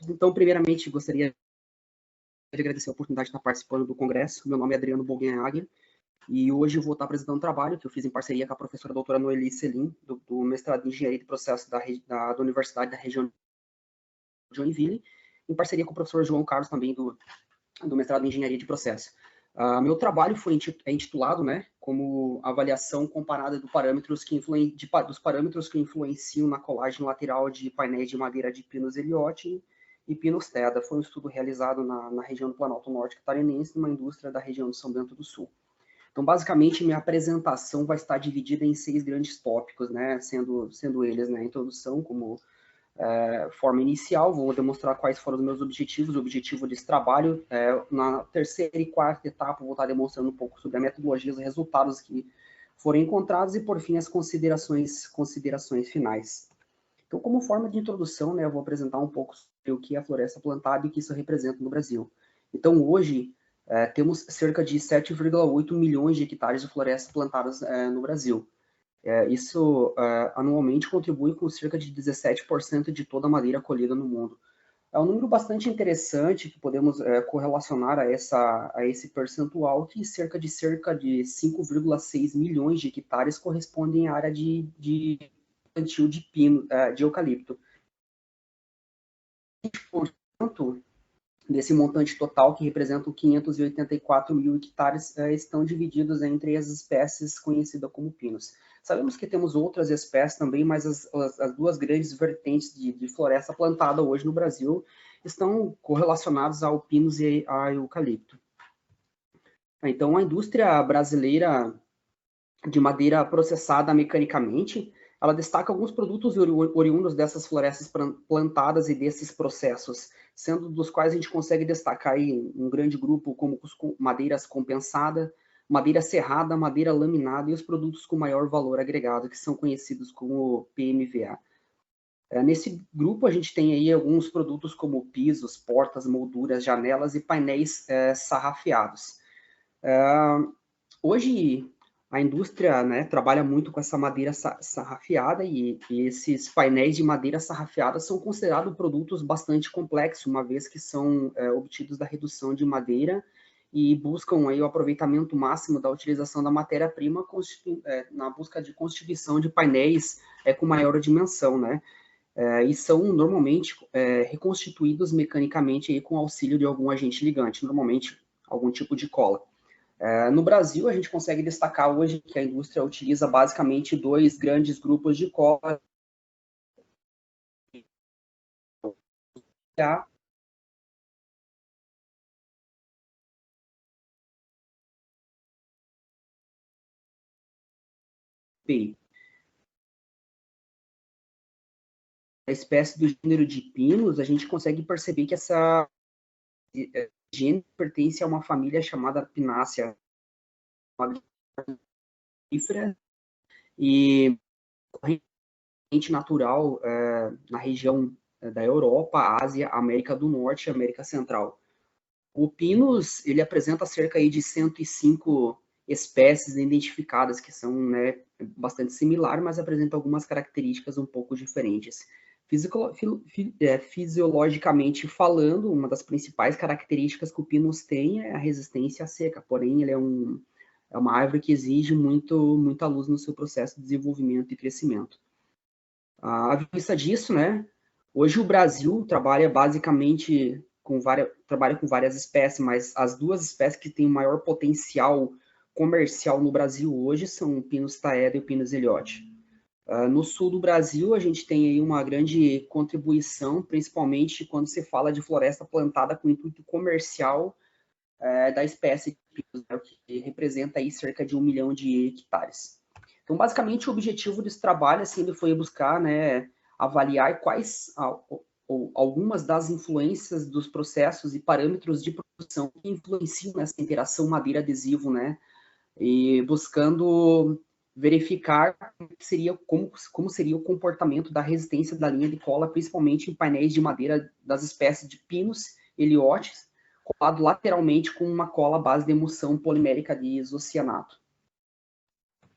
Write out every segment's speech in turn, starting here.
Então, primeiramente, gostaria de agradecer a oportunidade de estar participando do congresso. Meu nome é Adriano Bogenhagen e hoje eu vou estar apresentando um trabalho que eu fiz em parceria com a professora doutora Noeli Selim, do mestrado em Engenharia de Processos da Universidade da região de Joinville, em parceria com o professor João Carlos, também do mestrado em Engenharia de Processos. Meu trabalho é intitulado, né, como avaliação comparada dos parâmetros que influenciam na colagem lateral de painéis de madeira de Pinus Elliott e Pinus Teda. Foi um estudo realizado na região do Planalto Norte Catarinense, numa indústria da região de São Bento do Sul. Então, basicamente, minha apresentação vai estar dividida em 6 grandes tópicos, né, sendo eles, né, a introdução como forma inicial, vou demonstrar quais foram os meus objetivos, o objetivo desse trabalho. Na terceira e quarta etapa, vou estar demonstrando um pouco sobre a metodologia, os resultados que foram encontrados e, por fim, as considerações finais. Então, como forma de introdução, né, eu vou apresentar um pouco sobre o que é a floresta plantada e o que isso representa no Brasil. Então, hoje, temos cerca de 7,8 milhões de hectares de florestas plantadas no Brasil. Isso anualmente contribui com cerca de 17% de toda a madeira colhida no mundo. É um número bastante interessante que podemos correlacionar a esse percentual, que cerca de 5,6 milhões de hectares correspondem à área de plantio de eucalipto. 20% desse montante total, que representam 584 mil hectares, estão divididos entre as espécies conhecidas como pinos. Sabemos que temos outras espécies também, mas as duas grandes vertentes de floresta plantada hoje no Brasil estão correlacionadas ao pinus e ao eucalipto. Então, a indústria brasileira de madeira processada mecanicamente, ela destaca alguns produtos oriundos dessas florestas plantadas e desses processos, sendo dos quais a gente consegue destacar aí um grande grupo como madeiras compensada, madeira serrada, madeira laminada e os produtos com maior valor agregado, que são conhecidos como PMVA. Nesse grupo a gente tem aí alguns produtos como pisos, portas, molduras, janelas e painéis sarrafeados. Hoje a indústria, né, trabalha muito com essa madeira sarrafeada e esses painéis de madeira sarrafeada são considerados produtos bastante complexos, uma vez que são obtidos da redução de madeira e buscam aí o aproveitamento máximo da utilização da matéria-prima na busca de constituição de painéis com maior dimensão, né? E são normalmente reconstituídos mecanicamente aí com auxílio de algum agente ligante, normalmente algum tipo de cola. No Brasil, a gente consegue destacar hoje que a indústria utiliza basicamente 2 grandes grupos de cola. A espécie do gênero de pinos, a gente consegue perceber que essa gênero pertence a uma família chamada Pinácea, e corrente natural na região da Europa, Ásia, América do Norte e América Central. O Pinus, ele apresenta cerca aí de 105 espécies identificadas, que são, né, bastante similares, mas apresentam algumas características um pouco diferentes. Fisiologicamente falando, uma das principais características que o Pinus tem é a resistência à seca, porém ele é uma árvore que exige muita luz no seu processo de desenvolvimento e crescimento. À vista disso, né, hoje o Brasil trabalha basicamente com várias espécies, mas as 2 espécies que têm o maior potencial comercial no Brasil hoje são o Pinus Taeda e o Pinus Elliott. No sul do Brasil, a gente tem aí uma grande contribuição, principalmente quando se fala de floresta plantada com intuito comercial da espécie Pinus, né, que representa aí cerca de 1 milhão de hectares. Então, basicamente, o objetivo desse trabalho assim, foi buscar, né, avaliar quais algumas das influências dos processos e parâmetros de produção que influenciam nessa interação madeira-adesivo, né, e buscando verificar como seria o comportamento da resistência da linha de cola, principalmente em painéis de madeira das espécies de Pinus Elliott, colado lateralmente com uma cola à base de emulsão polimérica de isocianato.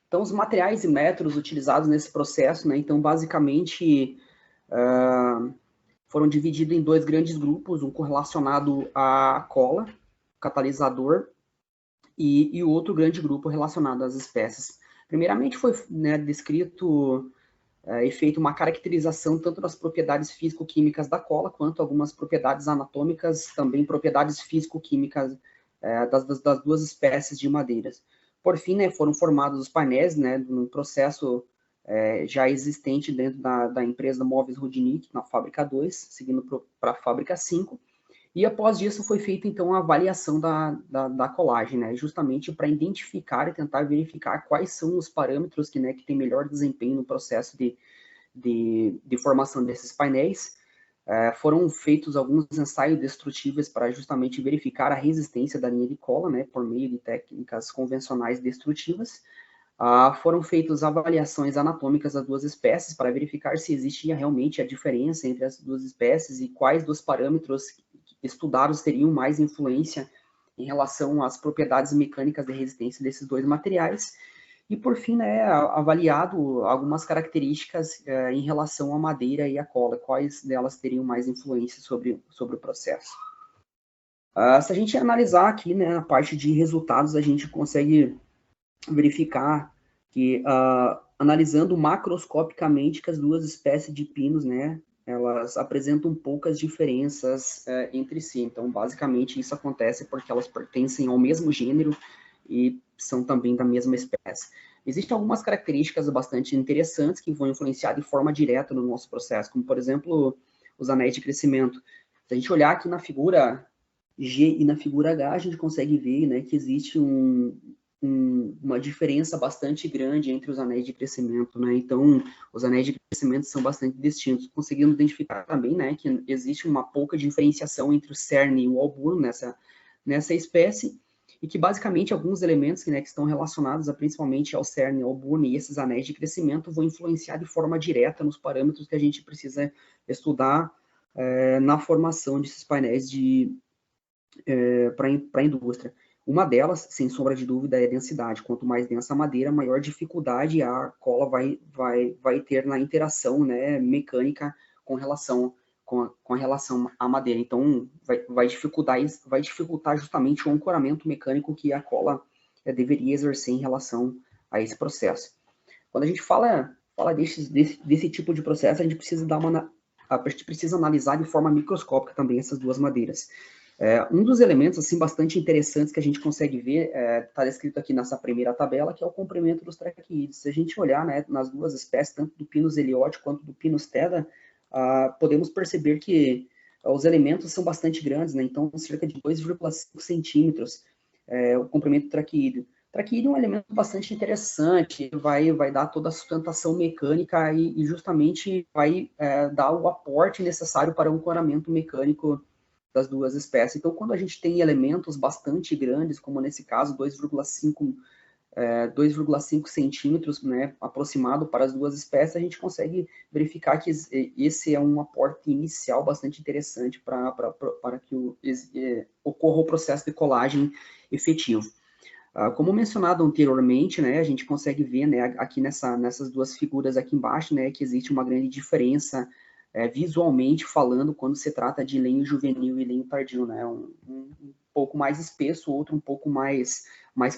Então, os materiais e métodos utilizados nesse processo, né, então, basicamente, foram divididos em dois grandes grupos, um correlacionado à cola, catalisador, e outro grande grupo relacionado às espécies. Primeiramente foi, né, descrito e feito uma caracterização tanto das propriedades físico-químicas da cola, quanto algumas propriedades anatômicas, também propriedades físico-químicas das duas espécies de madeiras. Por fim, né, foram formados os painéis, né, num processo já existente dentro da empresa Móveis Rudnick, na fábrica 2, seguindo para a fábrica 5, e após isso foi feita, então, a avaliação da colagem, né, justamente para identificar e tentar verificar quais são os parâmetros que têm melhor desempenho no processo de formação desses painéis. Foram feitos alguns ensaios destrutíveis para justamente verificar a resistência da linha de cola, né, por meio de técnicas convencionais destrutivas. Foram feitas avaliações anatômicas das duas espécies para verificar se existia realmente a diferença entre as duas espécies e quais dos parâmetros estudados teriam mais influência em relação às propriedades mecânicas de resistência desses dois materiais. E, por fim, né, avaliado algumas características em relação à madeira e à cola, quais delas teriam mais influência sobre o processo. Se a gente analisar aqui, né, a parte de resultados, a gente consegue verificar que, analisando macroscopicamente, que as duas espécies de pinos, né, elas apresentam poucas diferenças entre si. Então, basicamente, isso acontece porque elas pertencem ao mesmo gênero e são também da mesma espécie. Existem algumas características bastante interessantes que vão influenciar de forma direta no nosso processo, como, por exemplo, os anéis de crescimento. Se a gente olhar aqui na figura G e na figura H, a gente consegue ver, né, que existe uma diferença bastante grande entre os anéis de crescimento, né? Então, os anéis de crescimento são bastante distintos. Conseguimos identificar também, né, que existe uma pouca diferenciação entre o cerne e o alburno nessa espécie, e que basicamente alguns elementos que estão relacionados principalmente ao cerne, ao alburno e esses anéis de crescimento vão influenciar de forma direta nos parâmetros que a gente precisa estudar na formação desses painéis para a indústria. Uma delas, sem sombra de dúvida, é a densidade. Quanto mais densa a madeira, maior dificuldade a cola vai ter na interação, né, mecânica com relação à madeira. Então, vai dificultar justamente o ancoramento mecânico que a cola deveria exercer em relação a esse processo. Quando a gente fala desse tipo de processo, a gente precisa analisar de forma microscópica também essas duas madeiras. Um dos elementos assim bastante interessantes que a gente consegue ver está descrito aqui nessa primeira tabela, que é o comprimento dos traqueídeos. Se a gente olhar, né, nas duas espécies, tanto do Pinus eliote quanto do Pinus teda, podemos perceber que os elementos são bastante grandes, né? Então cerca de 2,5 centímetros o comprimento do traqueídeo. O traqueídeo é um elemento bastante interessante, vai dar toda a sustentação mecânica e justamente vai dar o aporte necessário para o ancoramento mecânico das duas espécies. Então, quando a gente tem elementos bastante grandes, como nesse caso 2,5 centímetros, né, aproximado para as duas espécies, a gente consegue verificar que esse é um aporte inicial bastante interessante para que ocorra o processo de colagem efetivo. Como mencionado anteriormente, né, a gente consegue ver, né, aqui nessas duas figuras aqui embaixo, né, que existe uma grande diferença visualmente falando quando se trata de lenho juvenil e lenho tardio, né, um pouco mais espesso, outro um pouco mais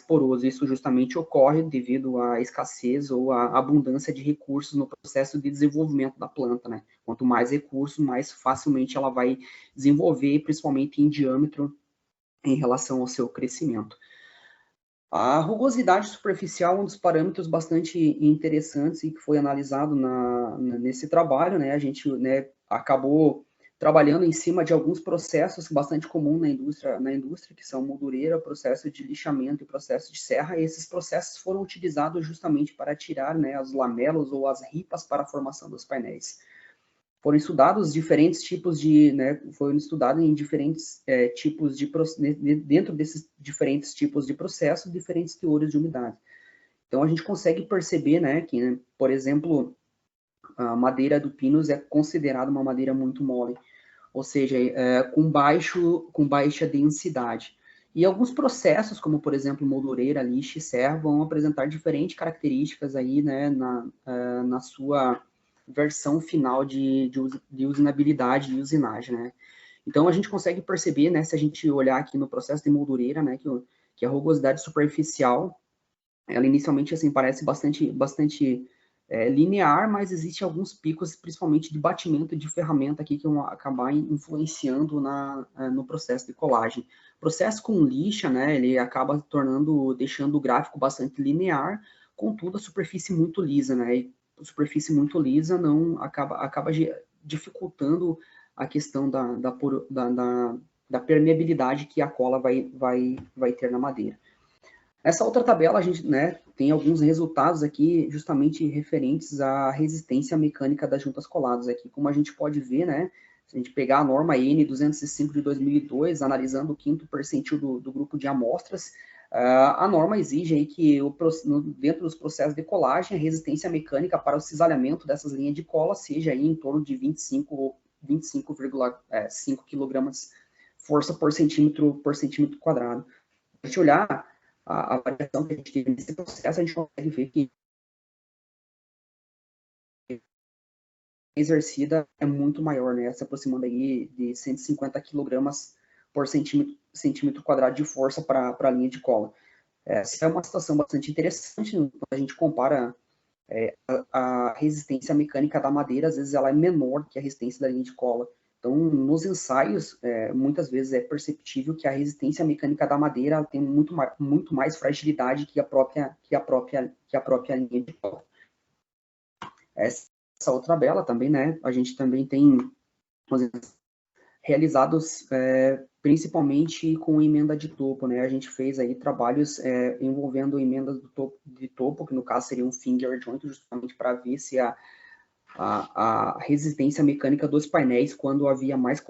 poroso. Isso justamente ocorre devido à escassez ou à abundância de recursos no processo de desenvolvimento da planta, né. Quanto mais recursos, mais facilmente ela vai desenvolver, principalmente em diâmetro, em relação ao seu crescimento. A rugosidade superficial é um dos parâmetros bastante interessantes e que foi analisado nesse trabalho, né? A gente, né, acabou trabalhando em cima de alguns processos bastante comuns na indústria, que são moldureira, processo de lixamento e processo de serra. E esses processos foram utilizados justamente para tirar, né, as lamelas ou as ripas para a formação dos painéis. Foram estudados diferentes tipos foram estudados em diferentes tipos dentro desses diferentes tipos de processo, diferentes teores de umidade. Então a gente consegue perceber, né, que, né, por exemplo, a madeira do Pinus é considerada uma madeira muito mole, ou seja, com baixa densidade. E alguns processos, como por exemplo moldureira, lixa e serra, vão apresentar diferentes características aí, né, na sua versão final de usinabilidade e usinagem, né? Então, a gente consegue perceber, né, se a gente olhar aqui no processo de moldureira, né, que a rugosidade superficial, ela inicialmente, assim, parece bastante linear, mas existe alguns picos, principalmente de batimento de ferramenta aqui, que vão acabar influenciando no processo de colagem. O processo com lixa, né, ele acaba deixando o gráfico bastante linear, contudo, a superfície muito lisa, né, e a superfície muito lisa não acaba dificultando a questão da permeabilidade que a cola vai ter na madeira. Nessa outra tabela, a gente, né, tem alguns resultados aqui justamente referentes à resistência mecânica das juntas coladas aqui. Como a gente pode ver, né, se a gente pegar a norma N205 de 2002, analisando o quinto percentil do grupo de amostras, a norma exige aí que dentro dos processos de colagem, a resistência mecânica para o cisalhamento dessas linhas de cola seja aí em torno de 25,5 kg força por centímetro quadrado. Se a gente olhar a variação que a gente teve nesse processo, a gente consegue ver que a exercida é muito maior, né? Se aproximando aí de 150 kg por centímetro quadrado de força para a linha de cola. Essa é uma situação bastante interessante quando a gente compara a resistência mecânica da madeira, às vezes ela é menor que a resistência da linha de cola. Então, nos ensaios, muitas vezes é perceptível que a resistência mecânica da madeira tem muito mais fragilidade que a própria linha de cola. Essa outra tabela também, né? A gente também tem realizados principalmente com emenda de topo, né? A gente fez aí trabalhos envolvendo emendas de topo, que no caso seria um finger joint, justamente para ver se a resistência mecânica dos painéis, quando havia mais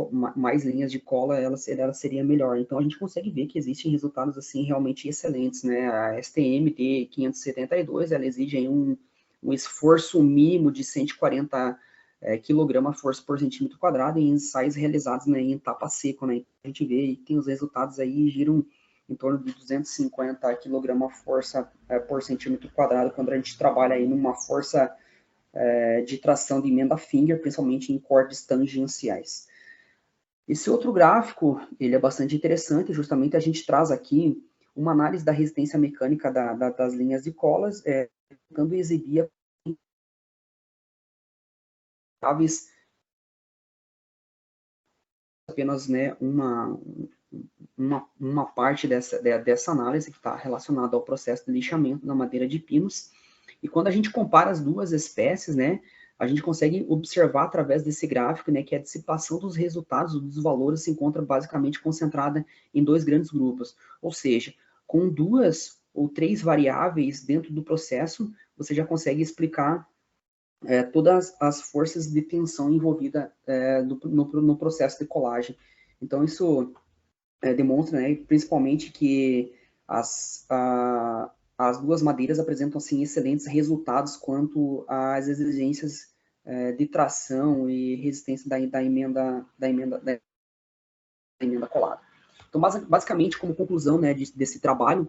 linhas de cola, ela seria melhor. Então, a gente consegue ver que existem resultados, assim, realmente excelentes, né? A STM D572, ela exige aí um esforço mínimo de 140 kg força por centímetro quadrado em ensaios realizados, né, em tapa seco, né? A gente vê e tem os resultados aí, giram em torno de 250 kg força por centímetro quadrado, quando a gente trabalha aí numa força de tração de emenda finger, principalmente em cortes tangenciais. Esse outro gráfico, ele é bastante interessante, justamente a gente traz aqui uma análise da resistência mecânica das linhas de colas, tentando exibir apenas, né, uma parte dessa análise que está relacionada ao processo de lixamento da madeira de pinos. E quando a gente compara as duas espécies, né, a gente consegue observar através desse gráfico, né, que a dissipação dos resultados dos valores se encontra basicamente concentrada em dois grandes grupos. Ou seja, com 2 ou 3 variáveis dentro do processo, você já consegue explicar todas as forças de tensão envolvidas no processo de colagem. Então, isso demonstra, né, principalmente que as duas madeiras apresentam assim, excelentes resultados quanto às exigências de tração e resistência da emenda colada. Então, basicamente, como conclusão, né, desse trabalho,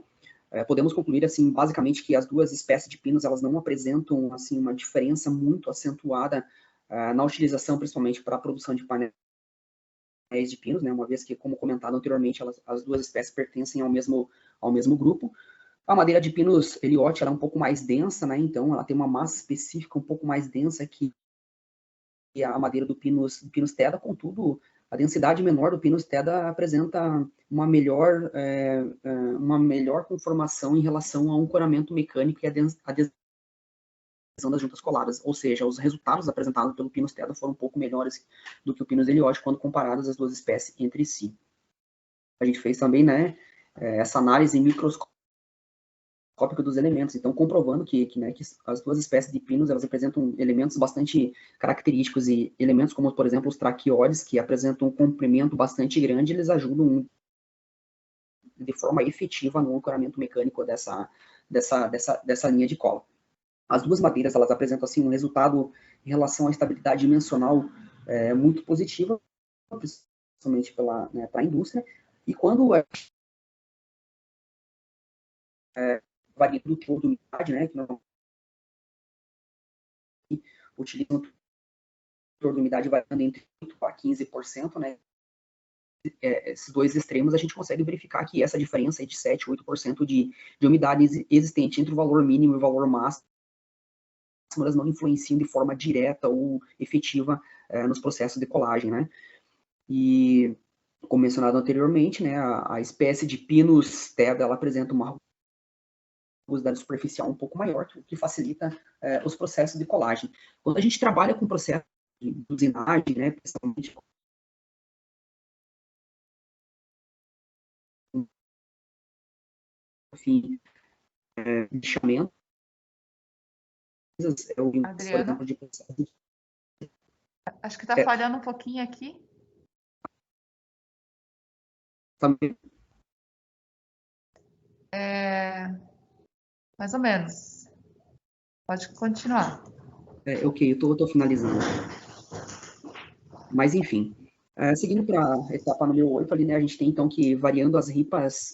podemos concluir assim basicamente que as duas espécies de pinos elas não apresentam assim uma diferença muito acentuada na utilização, principalmente para a produção de painéis de pinos, né, uma vez que, como comentado anteriormente, as duas espécies pertencem ao mesmo grupo. A madeira de pinus Elliott ela é um pouco mais densa, né, então ela tem uma massa específica um pouco mais densa que a madeira do pinus teda, contudo, a densidade menor do pinus teda apresenta uma melhor conformação em relação ao ancoramento mecânico e a adesão das juntas coladas, ou seja, os resultados apresentados pelo pinus teda foram um pouco melhores do que o pinus Elliott quando comparadas as duas espécies entre si. A gente fez também, né, essa análise microscópica dos elementos, então comprovando que as duas espécies de pinos elas apresentam elementos bastante característicos e elementos como, por exemplo, os traqueoides, que apresentam um comprimento bastante grande, eles ajudam de forma efetiva no ancoramento mecânico dessa linha de cola. As duas madeiras elas apresentam assim um resultado em relação à estabilidade dimensional muito positiva, principalmente para a indústria, e quando varia do teor de umidade, né, que normalmente utilizam de umidade variando entre 8% a 15%, né? Esses dois extremos, a gente consegue verificar que essa diferença de 7%, 8% de umidade existente entre o valor mínimo e o valor máximo, elas não influenciam de forma direta ou efetiva nos processos de colagem, né? E, como mencionado anteriormente, né, a espécie de Pinus teda, ela apresenta uma rugosidade superficial um pouco maior, o que facilita os processos de colagem. Quando a gente trabalha com processo de usinagem, né, principalmente enfim, lixamento, por exemplo, de processo. Acho que está falhando um pouquinho aqui. Também. Mais ou menos. Pode continuar. Ok, eu estou finalizando. Mas, enfim, seguindo para a etapa número 8, ali, né, a gente tem, então, que variando as ripas,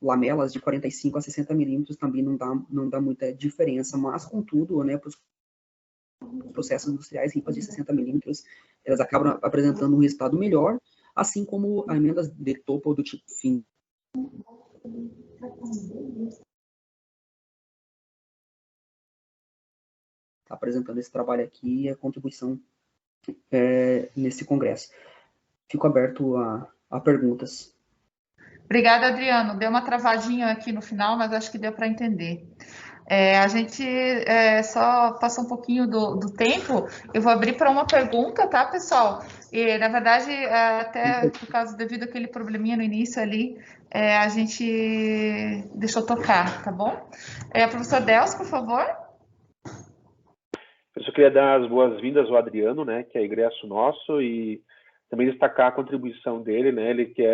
lamelas de 45 a 60 milímetros também não dá muita diferença, mas, contudo, né, para os processos industriais, ripas de 60 milímetros, elas acabam apresentando um resultado melhor, assim como as emendas de topo do tipo fim. Está apresentando esse trabalho aqui e a contribuição nesse congresso. Fico aberto a perguntas. Obrigada, Adriano. Deu uma travadinha aqui no final, mas acho que deu para entender. A gente só passou um pouquinho do tempo. Eu vou abrir para uma pergunta, tá, pessoal? E, na verdade, até por causa devido àquele probleminha no início ali, a gente deixou tocar, tá bom? Professor Delcio, por favor. Eu só queria dar as boas-vindas ao Adriano, né, que é egresso nosso, e também destacar a contribuição dele, né, ele que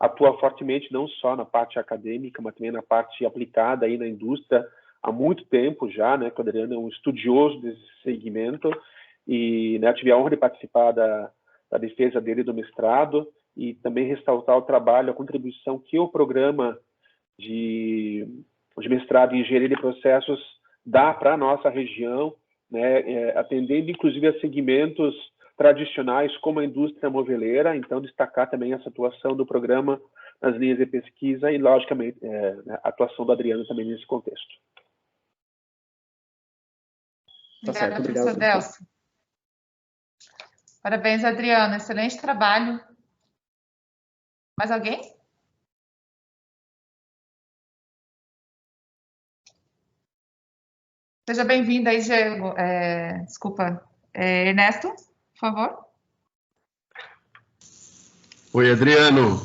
atua fortemente não só na parte acadêmica, mas também na parte aplicada aí na indústria há muito tempo já, né, que o Adriano é um estudioso desse segmento, e né, eu tive a honra de participar da defesa dele do mestrado, e também ressaltar o trabalho, a contribuição que o programa de mestrado em engenharia de processos dá para a nossa região, né, atendendo inclusive a segmentos tradicionais como a indústria moveleira. Então, destacar também essa atuação do programa nas linhas de pesquisa e, logicamente, a atuação do Adriano também nesse contexto. Obrigada, professor Delcio. Parabéns, Adriano. Excelente trabalho. Mais alguém? Seja bem-vindo aí, Diego. Ernesto, por favor. Oi, Adriano.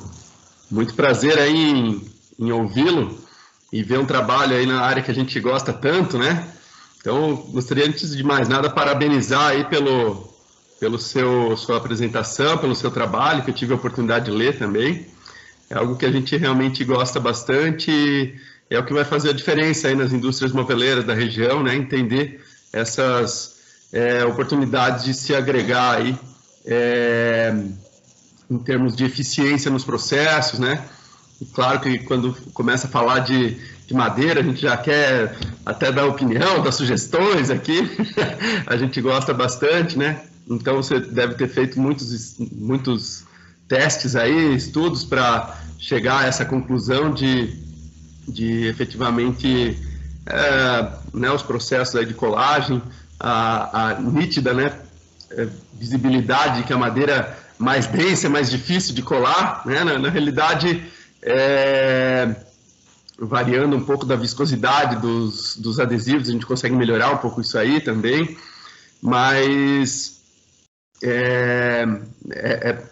Muito prazer aí em ouvi-lo e ver um trabalho aí na área que a gente gosta tanto, né? Então, gostaria, antes de mais nada, parabenizar aí pelo sua apresentação, pelo seu trabalho, que eu tive a oportunidade de ler também. É algo que a gente realmente gosta bastante e é o que vai fazer a diferença aí nas indústrias moveleiras da região, né? Entender essas oportunidades de se agregar aí em termos de eficiência nos processos, né? E claro que quando começa a falar de madeira, a gente já quer até dar opinião, dar sugestões aqui, a gente gosta bastante, né? Então você deve ter feito muitos testes aí, estudos para chegar a essa conclusão de efetivamente né, os processos aí de colagem, a nítida, né, visibilidade que a madeira mais densa, mais difícil de colar, né? Na realidade, variando um pouco da viscosidade dos adesivos, a gente consegue melhorar um pouco isso aí também, mas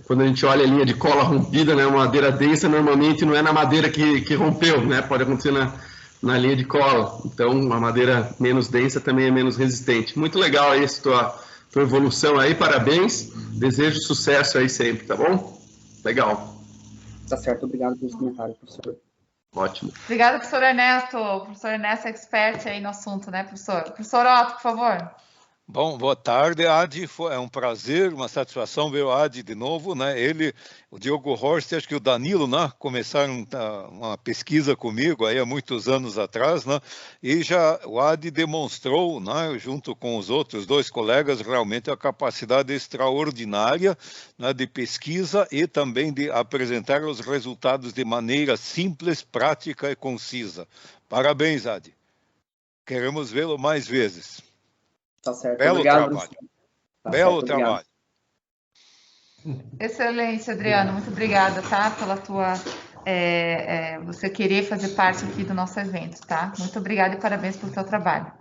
quando a gente olha a linha de cola rompida, né, uma madeira densa normalmente não é na madeira que rompeu, né? Pode acontecer na linha de cola, então uma madeira menos densa também é menos resistente. Muito legal aí essa tua evolução aí, parabéns, desejo sucesso aí sempre, tá bom? Legal. Tá certo, obrigado pelos comentários, professor. Ótimo. Obrigada, professor Ernesto. O professor Ernesto é expert aí no assunto, né, professor? Professor Otto, por favor. Bom, boa tarde, Adi. É um prazer, uma satisfação ver o Adi de novo, né? Ele, o Diogo Horst, acho que o Danilo, né? Começaram uma pesquisa comigo aí há muitos anos atrás, né? E já o Adi demonstrou, né? Junto com os outros dois colegas, realmente a capacidade extraordinária, né? De pesquisa e também de apresentar os resultados de maneira simples, prática e concisa. Parabéns, Adi. Queremos vê-lo mais vezes. Tá certo. Belo Obrigado. trabalho. Tá Belo certo, trabalho. Excelente, Adriano. Muito obrigada, tá? Pela tua... você querer fazer parte aqui do nosso evento, tá? Muito obrigada e parabéns pelo teu trabalho.